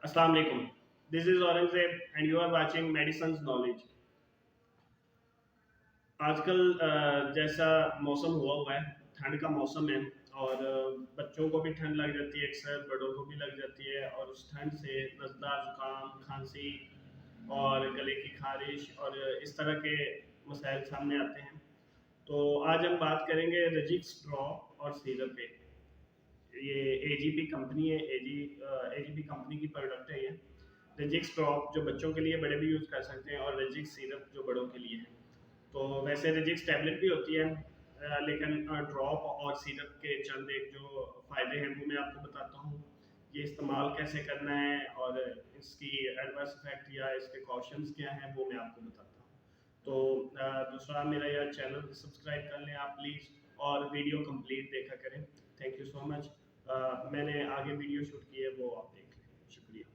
Assalamu alaikum. This is Aurangzeb and you are watching Medicine's Knowledge. आजकल जैसा मौसम हुआ है, ठंड का मौसम है। और बच्चों को भी ठंड लग जाती है, अक्सर बड़ों को भी लग जाती है। और उस ठंड से नज़ला, जुकाम, खांसी और गले की खारिश और इस तरह के मसाइल सामने आते हैं। तो आज हम बात करेंगे रजिक्स ड्रॉप और सीरप पे। ये एजीपी कंपनी है, एजीपी कंपनी की प्रोडक्ट है ये। रजिक्स ड्रॉप जो बच्चों के लिए, बड़े भी यूज़ कर सकते हैं, और रजिक्स सिरप जो बड़ों के लिए है। तो वैसे रजिक्स टैबलेट भी होती है, लेकिन ड्रॉप और सिरप के चंद एक जो फ़ायदे हैं वो मैं आपको बताता हूँ। ये इस्तेमाल कैसे करना है और इसकी एडवर्स इफेक्ट या इसके कॉशंस क्या हैं वो मैं आपको बताता हूँ। तो दूसरा, मेरा यह चैनल सब्सक्राइब कर लें आप प्लीज़, और वीडियो कंप्लीट देखा करें। Thank you so much. मैंने आगे वीडियो शूट की है, वो आप देख लें। शुक्रिया।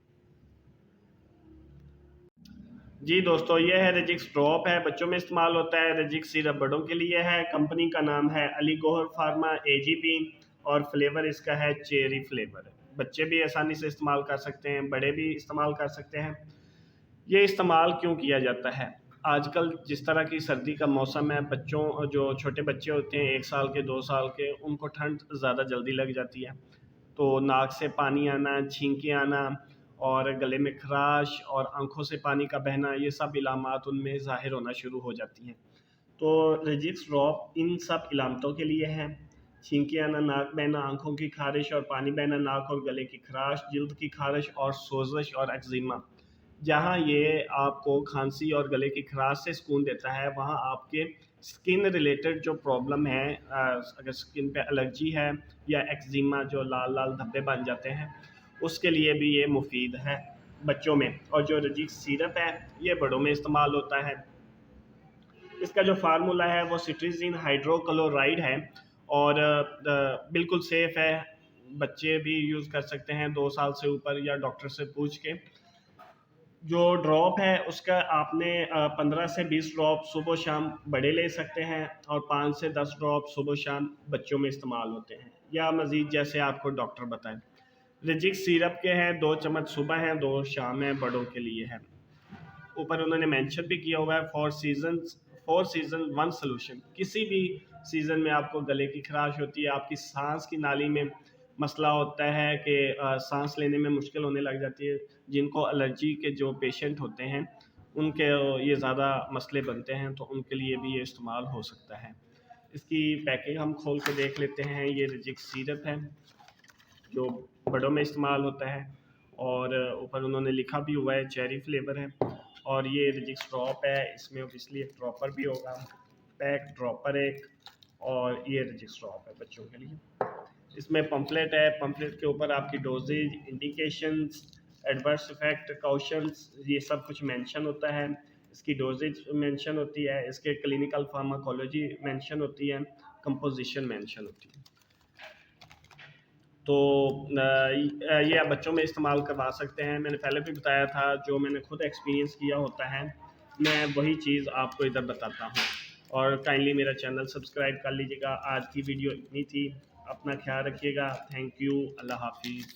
जी दोस्तों, ये है रजिक्स ड्रॉप है, बच्चों में इस्तेमाल होता है। रजिक्स सिरप बड़ों के लिए है। कंपनी का नाम है अली गौहर फार्मा एजीपी, और फ्लेवर इसका है चेरी फ्लेवर। बच्चे भी आसानी से इस्तेमाल कर सकते हैं, बड़े भी इस्तेमाल कर सकते हैं। ये इस्तेमाल क्यों किया जाता है? आजकल जिस तरह की सर्दी का मौसम है, बच्चों, जो छोटे बच्चे होते हैं 1 साल के, 2 साल के, उनको ठंड ज़्यादा जल्दी लग जाती है। तो नाक से पानी आना, छींकें आना और गले में खराश और आंखों से पानी का बहना, ये सब इलामात उनमें ज़ाहिर होना शुरू हो जाती हैं। तो रजिक्स ड्रॉप इन सब इलामतों के लिए है। छींकें आना, नाक बहना, आंखों की खारिश और पानी बहना, नाक और गले की खराश, जिल्द की खारिश और सोजश और एक्जिमा। जहाँ ये आपको खांसी और गले की खराश से सुकून देता है, वहाँ आपके स्किन रिलेटेड जो प्रॉब्लम है, अगर स्किन पे एलर्जी है या एक्जिमा जो लाल लाल धब्बे बन जाते हैं, उसके लिए भी ये मुफीद है बच्चों में। और जो रजिक सिरप है, ये बड़ों में इस्तेमाल होता है। इसका जो फार्मूला है वो सिट्रीजिन हाइड्रोक्लोराइड है, और बिल्कुल सेफ़ है। बच्चे भी यूज़ कर सकते हैं 2 साल से ऊपर, या डॉक्टर से पूछ के। जो ड्रॉप है उसका आपने 15 से 20 ड्रॉप सुबह शाम बड़े ले सकते हैं, और 5 से 10 ड्रॉप सुबह शाम बच्चों में इस्तेमाल होते हैं, या मज़ीद जैसे आपको डॉक्टर बताएं। रिजिक सिरप के हैं 2 चम्मच सुबह हैं, 2 शाम हैं, बड़ों के लिए है। ऊपर उन्होंने मेंशन भी किया हुआ है फॉर सीजन वन सोल्यूशन। किसी भी सीज़न में आपको गले की खराश होती है, आपकी सांस की नाली में मसला होता है कि सांस लेने में मुश्किल होने लग जाती है, जिनको एलर्जी के जो पेशेंट होते हैं उनके ये ज़्यादा मसले बनते हैं, तो उनके लिए भी ये इस्तेमाल हो सकता है। इसकी पैकिंग हम खोल के देख लेते हैं। ये रिजिक सिरप है जो बड़ों में इस्तेमाल होता है, और ऊपर उन्होंने लिखा भी हुआ है चेरी फ्लेवर है। और ये रजिक्स ड्रॉप है, इसमें ओबियसली एक ड्रॉपर भी होगा, पैक ड्रॉपर एक, और ये रजिक्स ड्रॉप है बच्चों के लिए। इसमें पम्फलेट है, पम्फलेट के ऊपर आपकी doses, indications, adverse effect, cautions, ये सब कुछ मेंशन होता है। इसकी डोजेज मेंशन होती है, इसके क्लिनिकल फार्माकोलॉजी मेंशन होती है, कंपोजिशन मेंशन होती है। तो ये आप बच्चों में इस्तेमाल करवा सकते हैं। मैंने पहले भी बताया था, जो मैंने खुद एक्सपीरियंस किया होता है, मैं वही चीज़ आपको इधर बताता हूँ। और काइंडली मेरा चैनल सब्सक्राइब कर लीजिएगा। आज की वीडियो इतनी थी। अपना ख्याल रखिएगा। Thank you. अल्लाह हाफिज़।